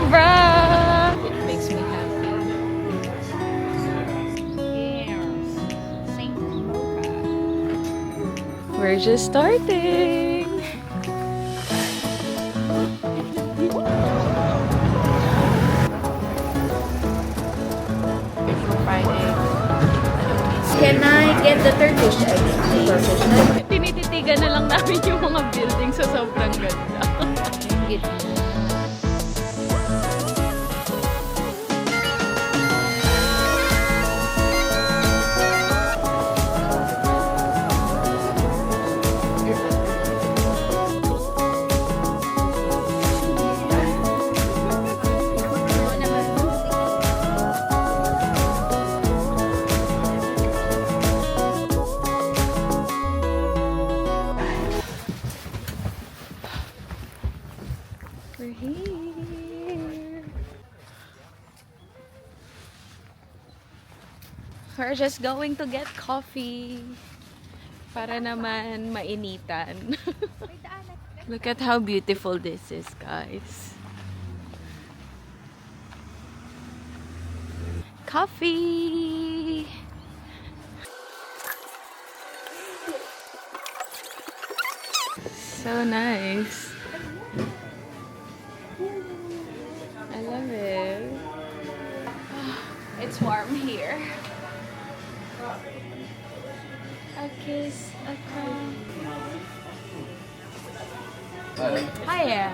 Sobra! It makes me happy. We're just starting. Can I get the Turkish eggs, please? Tinititigan na lang namin yung mga building sa sobrang ganda. We're here. We're just going to get coffee para naman mainitan. Look at how beautiful this is, guys. Coffee! So nice. I love it. It's warm here. A kiss, a cry. Hiya.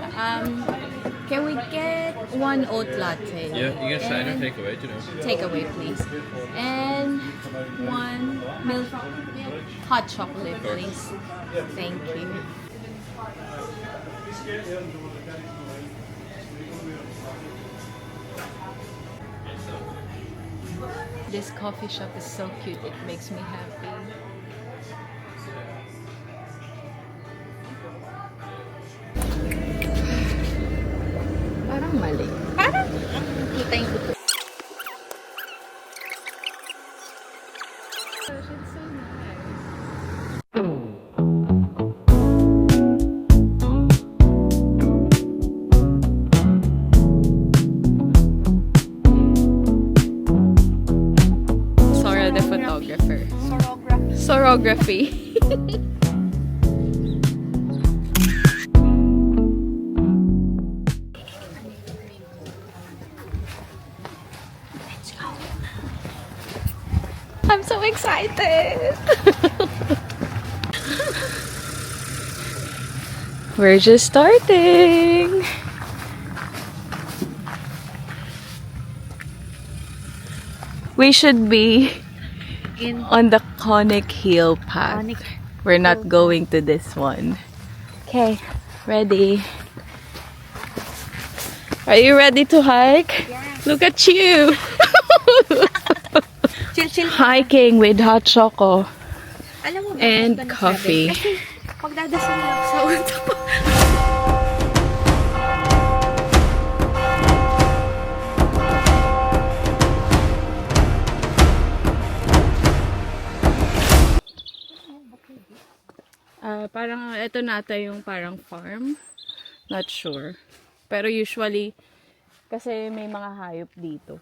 Can we get one oat latte? Yeah, you can sign or And take away, you know. takeaway, please. And one milk hot chocolate, please. Thank you. This coffee shop is so cute. It makes me happy. Parang mali. Parang kita yung buto. It's so nice. Sora the photographer. Sorography. Let's go. I'm so excited. We're just starting. We should be on the Conic Hill path. We're not going to this one. Okay, ready. Are you ready to hike? Yeah. Look at you. Chill. Hiking with hot choco Alam mo ba, and gusto na coffee. sabi? Kasi pagdadasal lang sa unto ko. Parang ito nata yung parang farm. Not sure. Pero usually, kasi may mga hayop dito.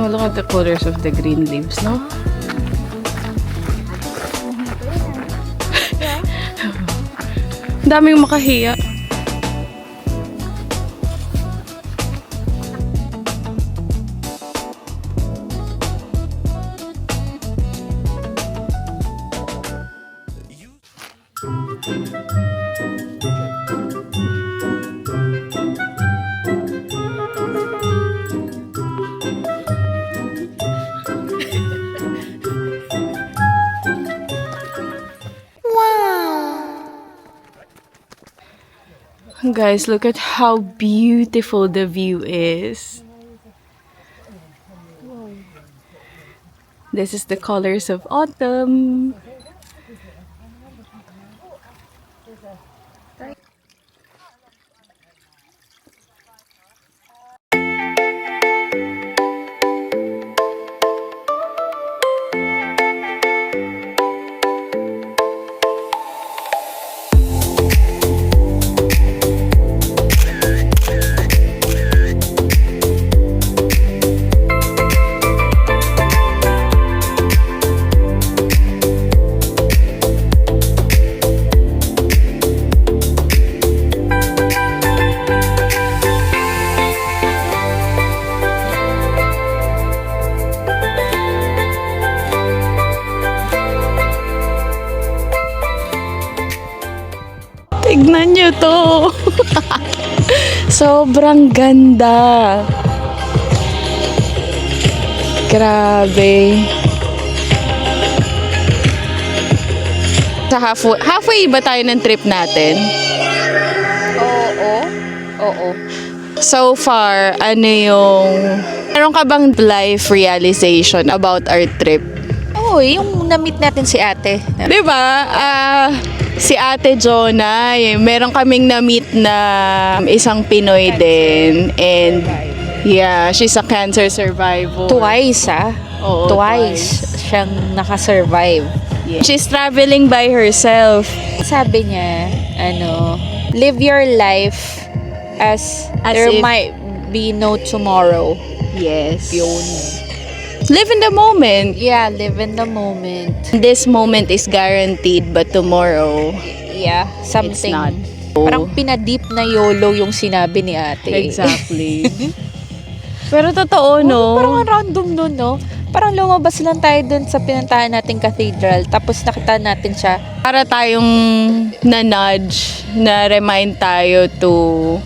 Look at the colors of the green leaves, no? Daming makahiya. Guys, look at how beautiful the view is. This is the colors of autumn. Tignan nyo to. Sobrang ganda. Grabe. Sa halfway ba tayo ng trip natin? Oo. So far, ano yung... Meron ka bang life realization about our trip? Oo, yung na-meet natin si ate. Di ba? Si Ate Jonah, meron kaming na-meet na isang Pinoy din. And yeah, she's a cancer survivor. Twice, Oo, Twice siyang nakasurvive. Yeah. She's traveling by herself. Sabi niya, live your life as there if- might be no tomorrow. Yes. Yun. Live in the moment. Yeah, live in the moment. This moment is guaranteed, but tomorrow, Yeah, something. not. Parang pinadip na YOLO yung sinabi ni ate. exactly. Pero totoo, no? Parang ang random nun, no? Parang lumabas lang tayo dun sa pinuntahan nating cathedral, tapos nakita natin siya. Para tayong na-nudge, na-remind tayo to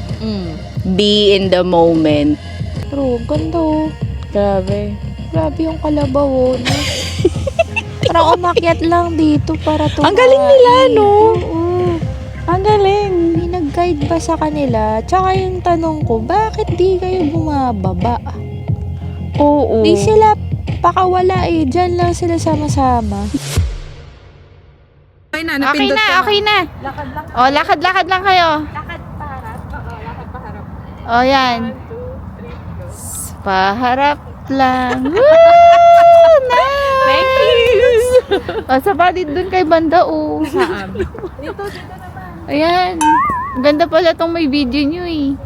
be in the moment. Pero, ganda, oh. Grabe. Grabe yung kalabaw, oh, no? Parang umakyat lang dito para tumain. Ang galing nila, no? Oo. Ang galing. May nag-guide ba sa kanila? Tsaka yung tanong ko, bakit di kayo bumababa? Oo. Di sila pakawala eh. Diyan lang sila sama-sama. Okay na. O, lakad-lakad lang kayo. Lakad paharap? Oo, lakad paharap. O, yan. Paharap lang. Woo! Nice! Thank you. O, sa palit dun kay banda, o. Saan? Dito naman. Ayan. Ang ganda pala tong may video nyo, eh.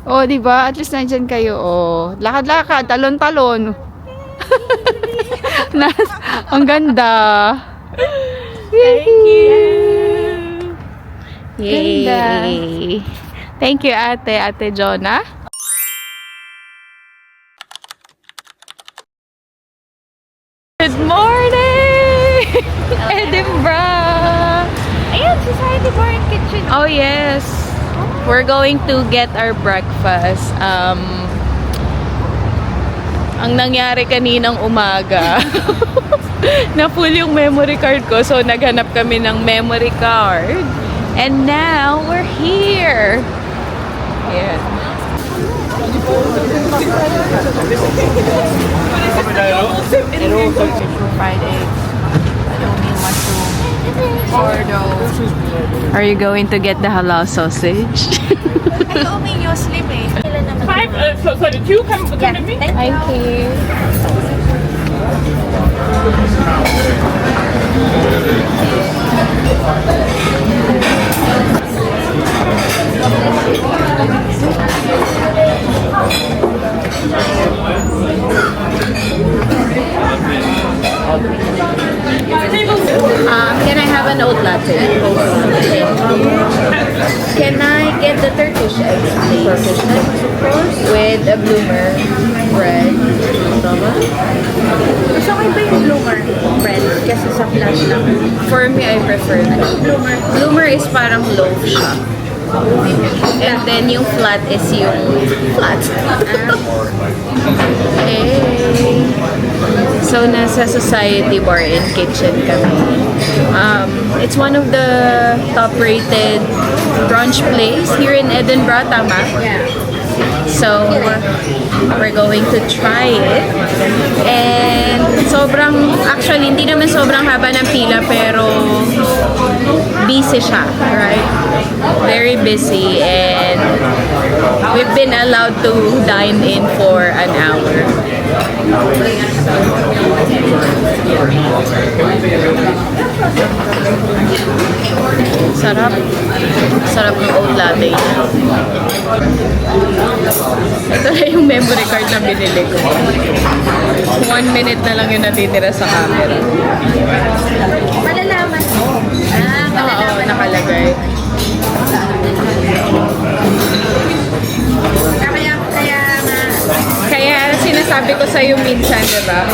O, diba? At least nandyan kayo, o. Lakad-lakad, talon-talon. Ang ganda. Thank you. Ganda. Yay. Thank you, Ate Jonah. Good morning! Edinburgh! Ayan, Society Bar and Kitchen. Oh, yes. We're going to get our breakfast. Ang nangyari kaninang umaga, na full yung memory card ko. So, naghanap kami ng memory card. And now, we're here. Yeah. Fried eggs. Are you going to get the halal sausage? So the two come to me? Thank you. Can I have an oat latte? Can I get the Turkish eggs, please? Turkish eggs, of course. With a bloomer bread. Gusto ko iba yung bloomer bread kasi sa flat lang. For me, I prefer that. Bloomer. Bloomer is parang loaf siya. And then yung flat is yung flat. Hey. So, nasa Society Bar and Kitchen kami. It's one of the top-rated brunch place here in Edinburgh, tama? Yeah. So, we're going to try it. And actually, hindi naman sobrang haba ng pila, pero busy siya, right? Very busy. And we've been allowed to dine in for an hour. Sarap. Sarap ng oat latte niya. Ito na yung memory card na binili ko. 1 minute na lang yung natitira sa camera. Malalaman mo. Oo, nakalagay. Kaya sinasabi ko sa'yo minsan, diba?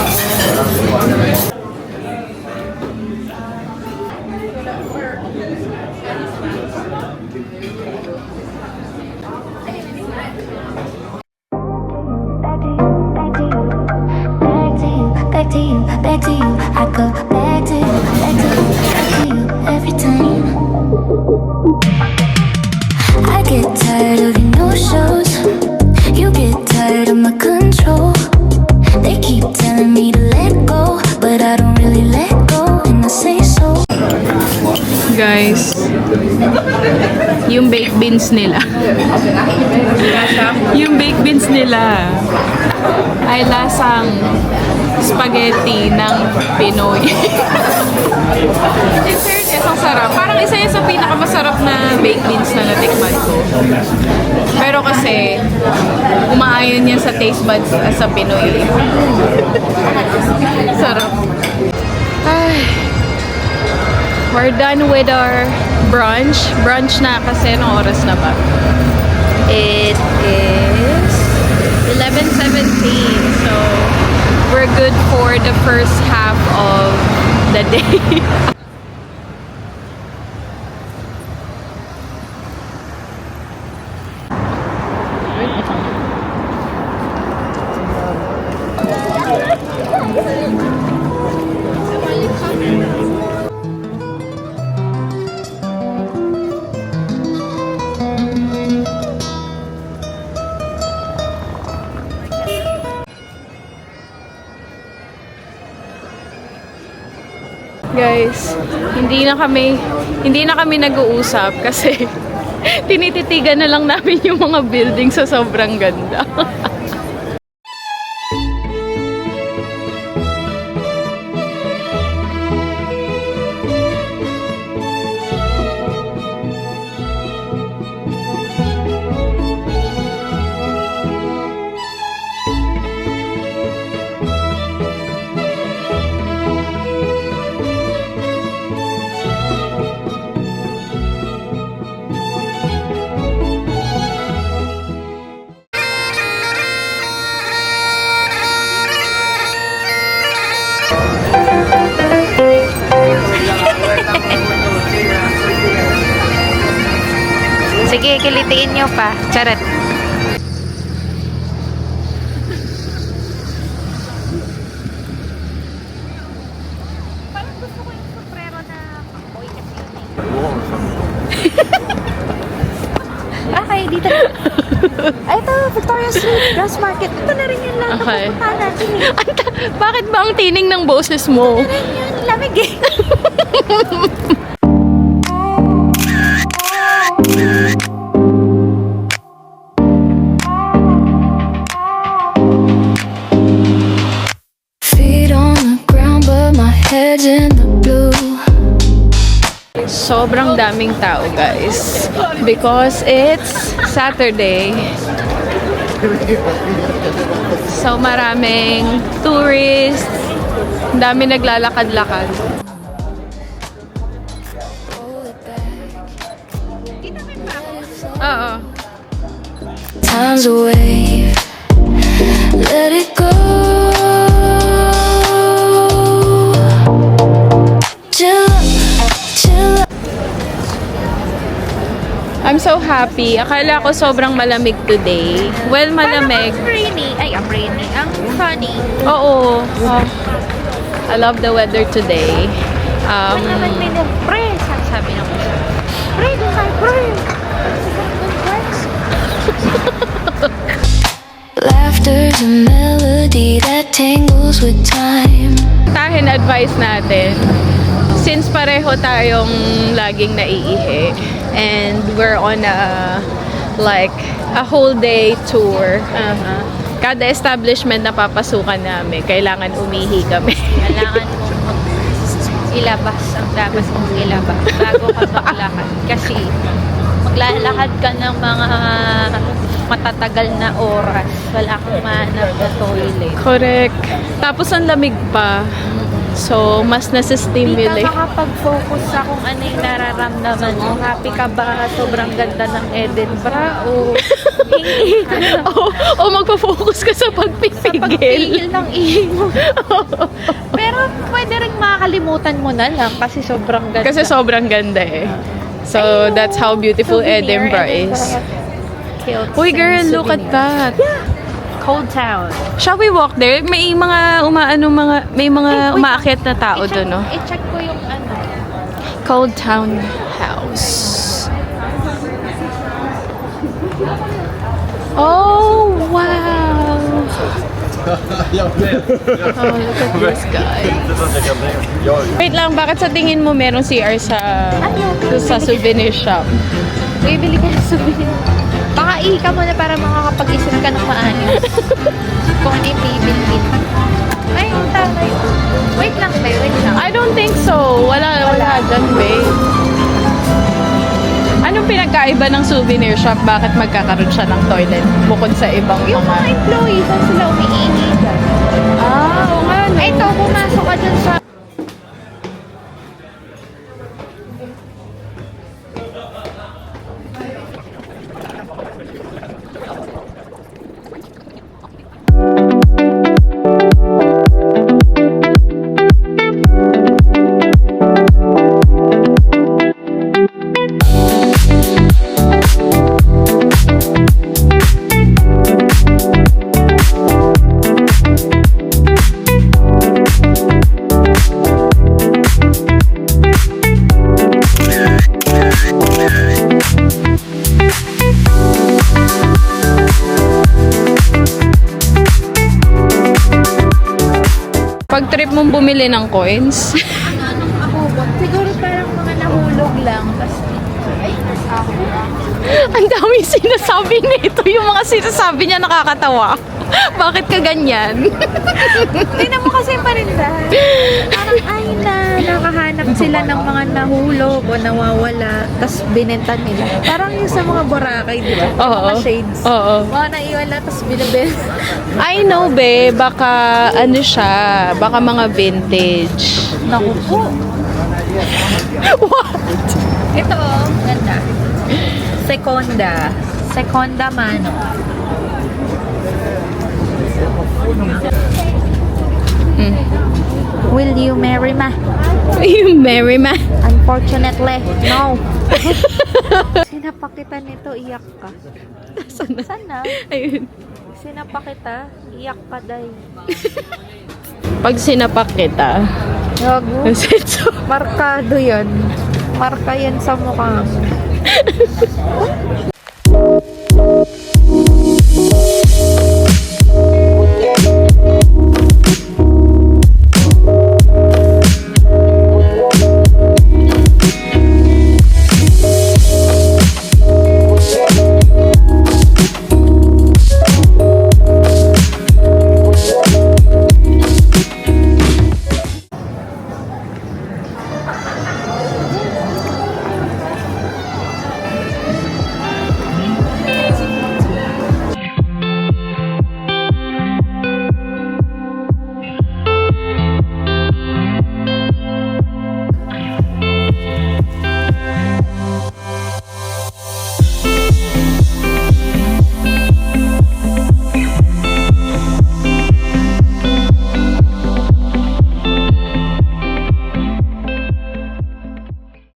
Back to you, back to you. I go back to you, back to you, back to you every time. I get tired of your no shows. You get tired of my control. They keep telling me to let go, but I don't really let go, and I say so. Guys, yung baked beans nila. Yung baked beans nila ay lasang spaghetti ng Pinoy. In fairness, ang sarap. Parang isa yun sa pinakamasarap na baked beans na natikman ko. Pero kasi, umaayon niya sa taste buds sa Pinoy. Sarap. Ay. We're done with our brunch. Brunch na kasi, anong oras na ba? It is 11:17. So, we're good for the first half of the day. Guys, hindi na kami nag-uusap kasi tinititigan na lang namin yung mga building sa sobrang ganda. Sige, kilitiin nyo pa. Charot. Okay, dito na. Ay, ito, Victoria's Secret Grass Market. Ito na rin yung lang Okay. na natin eh. Bakit ba ang tining ng boses mo? Ito na rin yun, lamig eh. Feet on the ground, but my head's in the blue. Sobrang daming tao, guys. Because it's Saturday. So, maraming tourists. Ang dami naglalakad-lakad. Oo. Time's a wave. Let it go. Chill up, chill up. I'm so happy. Akala ko sobrang malamig today. Well, malamig. Ang rainy. Ay, ang rainy. Ang sunny. Oo. Oh. I love the weather today. Ano naman may pre, sabi ng pre, doon tayo, pre. a melody that tangles with time. Tahin advice natin, since pareho tayong laging naiihi and we're on a whole day tour. Kada establishment na papasukan namin, kailangan umihi kami. Kailangan mong ilabas ang dapat mong ilabas bago ka maglakad. Kasi maglalakad ka ng mga matatagal na oras. Wala kang mahanap na toilet. Correct. Tapos ang lamig pa. So, mas Hindi nasistimulate. ka makapag-focus sa kung ano yung nararamdaman mo. Happy ka ba? Sobrang ganda ng Edinburgh? O hihingi ka na O magpo-focus ka sa pagpipigil. pagpigil ng ihi mo. Pero pwede rin makakalimutan mo na lang kasi sobrang ganda. Kasi sobrang ganda eh. So, that's how beautiful Souvenir, Edinburgh is. Cute Uy girl, look at souvenir. that. Cold Town. Shall we walk there? May mga umaakyat na tao doon, no? I-check ko yung ano. Cold Town House. Oh, wow! Oh, look at this guy. Wait lang, bakit sa tingin mo meron CR sa souvenir shop? Bibili ka ng souvenir. Baka ihi ka muna para makakapag-isip ka ng maayos. Kung ano yung bibilin. Ay, yung tamay. Wait lang, babe. Wait lang. I don't think so. Wala dyan, babe. Anong pinagkaiba ng souvenir shop? Bakit magkakaroon siya ng toilet bukod sa ibang Yung mga mga... employees, saan sila umiihi dyan? Oo nga, no? Ito, pumasok ka dyan sa... Pag trip mong bumili ng coins, Siguro parang mga nahulog lang. Tapos, ang dami sinasabi nito. Yung mga sinasabi niya nakakatawa. Bakit ka ganyan? tingnan mo kasi yung parindahan. Parang ay nakahanap sila ng mga nahulog o nawawala. Tapos binenta nila. Parang yung sa mga Boracay, di ba? Oo. Mga shades. Oo. Mga naiwala, tapos binibenta. I know, be. Baka ano siya. Baka mga vintage. Naku po. What? Ito, ganda. Seconda mano. Will you marry me? You marry ma. Unfortunately, no. Sinapakitan nito, iyak ka. Sana. Ayun. Sinapakita, iyak ka, day. Pag sinapak kita, Gago. so, Markado yan. Marka yan sa mukha mo.